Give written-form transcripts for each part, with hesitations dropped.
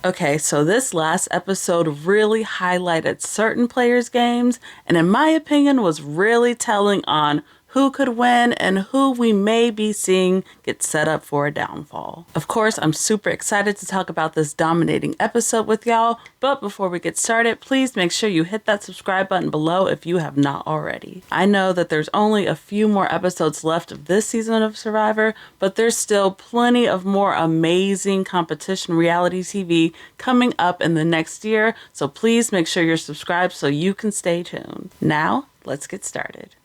Okay, so this last episode really highlighted certain players' games, and in my opinion was really telling on who could win and who we may be seeing get set up for a downfall. Of course, I'm super excited to talk about this dominating episode with y'all, but before we get started, please make sure you hit that subscribe button below if you have not already. I know that there's only a few more episodes left of this season of Survivor, but there's still plenty of more amazing competition reality TV coming up in the next year, so please make sure you're subscribed so you can stay tuned. Now, let's get started.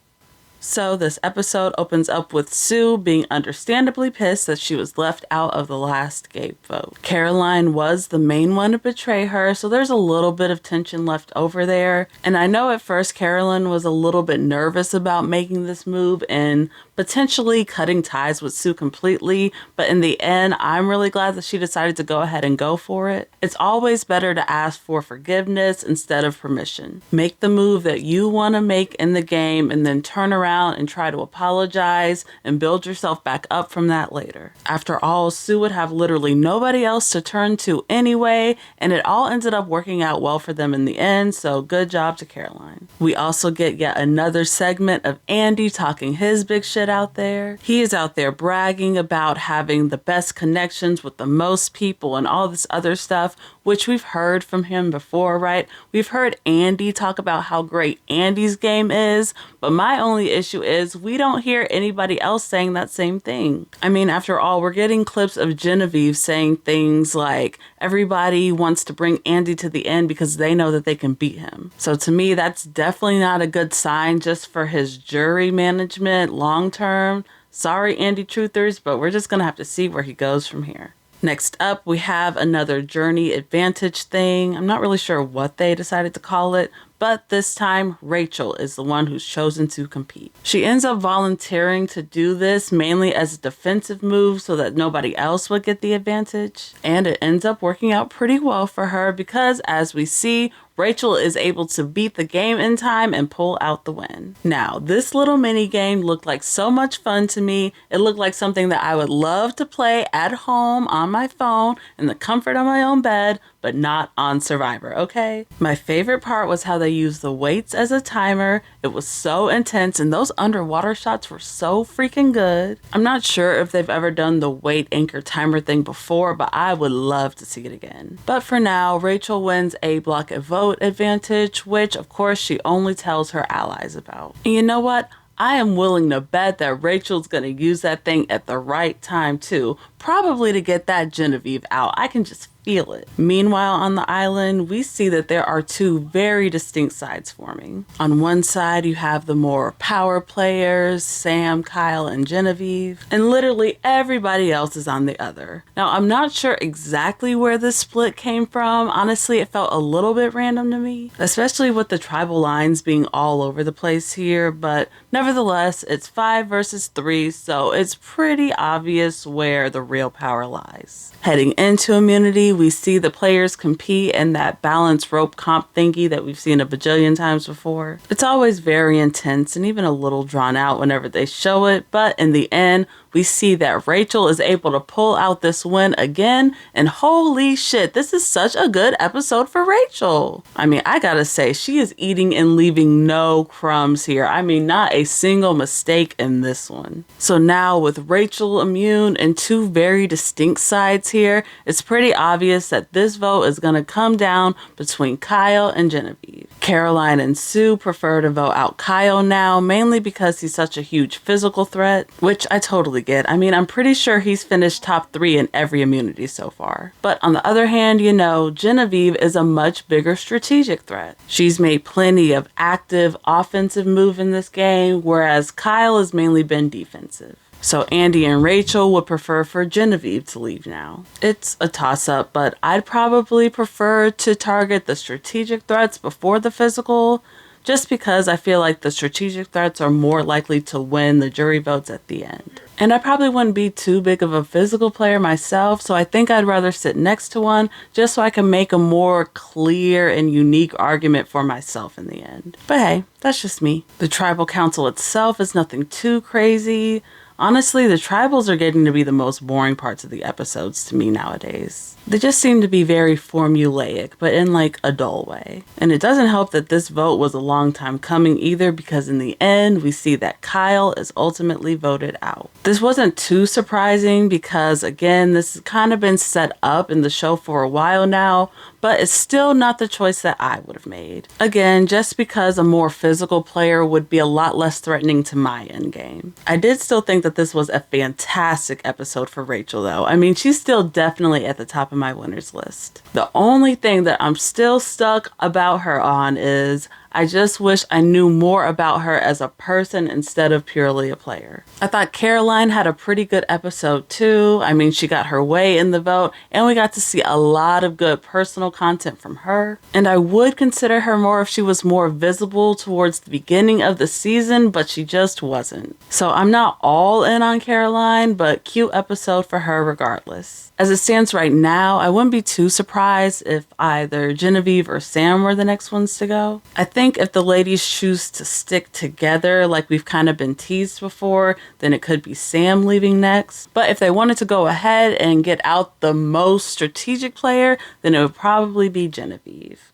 So this episode opens up with Sue being understandably pissed that she was left out of the last Gabe vote. Caroline was the main one to betray her, so there's a little bit of tension left over there. And I know at first Caroline was a little bit nervous about making this move and potentially cutting ties with Sue completely, but in the end, I'm really glad that she decided to go ahead and go for it. It's always better to ask for forgiveness instead of permission. Make the move that you want to make in the game and then turn around and try to apologize and build yourself back up from that later. After all, Sue would have literally nobody else to turn to anyway, and it all ended up working out well for them in the end, so good job to Caroline. We also get yet another segment of Andy talking his big shit out there. He is out there bragging about having the best connections with the most people and all this other stuff, which we've heard from him before, right? We've heard Andy talk about how great Andy's game is, but my only issue is we don't hear anybody else saying that same thing. I mean, after all, we're getting clips of Genevieve saying things like everybody wants to bring Andy to the end because they know that they can beat him. So to me, that's definitely not a good sign just for his jury management long term. Sorry, Andy Truthers, but we're just gonna have to see where he goes from here. Next up, we have another journey advantage thing. I'm not really sure what they decided to call it, but this time Rachel is the one who's chosen to compete. She ends up volunteering to do this mainly as a defensive move so that nobody else would get the advantage. And it ends up working out pretty well for her because, as we see, Rachel is able to beat the game in time and pull out the win. Now, this little mini game looked like so much fun to me. It looked like something that I would love to play at home on my phone in the comfort of my own bed, but not on Survivor, okay? My favorite part was how they used the weights as a timer. It was so intense, and those underwater shots were so freaking good. I'm not sure if they've ever done the weight anchor timer thing before, but I would love to see it again. But for now, Rachel wins a block and vote advantage, which of course she only tells her allies about. And you know what? I am willing to bet that Rachel's gonna use that thing at the right time too, probably to get that Genevieve out. I can just feel it. Meanwhile, on the island, we see that there are two very distinct sides forming. On one side, you have the more power players, Sam, Kyle, and Genevieve, and literally everybody else is on the other. Now, I'm not sure exactly where this split came from. Honestly, it felt a little bit random to me, especially with the tribal lines being all over the place here, but nevertheless, it's 5 versus 3, so it's pretty obvious where the real power lies. Heading into immunity, we see the players compete in that balance rope comp thingy that we've seen a bajillion times before. It's always very intense and even a little drawn out whenever they show it, but in the end, we see that Rachel is able to pull out this win again, and holy shit, this is such a good episode for Rachel. I mean, I gotta say, she is eating and leaving no crumbs here. I mean, not a single mistake in this one. So now with Rachel immune and two very distinct sides here, it's pretty obvious that this vote is gonna come down between Kyle and Genevieve. Caroline and Sue prefer to vote out Kyle now, mainly because he's such a huge physical threat, which I totally get. I mean, I'm pretty sure he's finished top 3 in every immunity so far. But on the other hand, you know, Genevieve is a much bigger strategic threat. She's made plenty of active offensive moves in this game, whereas Kyle has mainly been defensive. So Andy and Rachel would prefer for Genevieve to leave now. It's a toss-up, but I'd probably prefer to target the strategic threats before the physical, just because I feel like the strategic threats are more likely to win the jury votes at the end. And I probably wouldn't be too big of a physical player myself, so I think I'd rather sit next to one just so I can make a more clear and unique argument for myself in the end. But hey, that's just me. The tribal council itself is nothing too crazy. Honestly, the tribals are getting to be the most boring parts of the episodes to me nowadays. They just seem to be very formulaic, but in like a dull way. And it doesn't help that this vote was a long time coming either, because in the end, we see that Kyle is ultimately voted out. This wasn't too surprising because, again, this has kind of been set up in the show for a while now, but it's still not the choice that I would have made. Again, just because a more physical player would be a lot less threatening to my endgame. I did still think that this was a fantastic episode for Rachel though. I mean, she's still definitely at the top of my winners list. The only thing that I'm still stuck about her on is I just wish I knew more about her as a person instead of purely a player. I thought Caroline had a pretty good episode too. I mean, she got her way in the vote and we got to see a lot of good personal content from her. And I would consider her more if she was more visible towards the beginning of the season, but she just wasn't. So I'm not all in on Caroline, but cute episode for her regardless. As it stands right now, I wouldn't be too surprised if either Genevieve or Sam were the next ones to go. I think if the ladies choose to stick together like we've kind of been teased before, then it could be Sam leaving next. But if they wanted to go ahead and get out the most strategic player, then it would probably be Genevieve.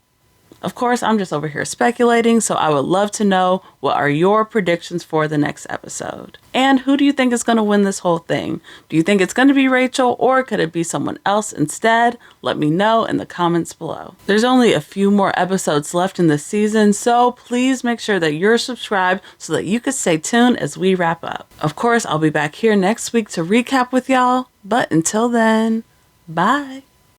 Of course, I'm just over here speculating, so I would love to know what are your predictions for the next episode. And who do you think is going to win this whole thing? Do you think it's going to be Rachel or could it be someone else instead? Let me know in the comments below. There's only a few more episodes left in the season, so please make sure that you're subscribed so that you can stay tuned as we wrap up. Of course, I'll be back here next week to recap with y'all, but until then, bye.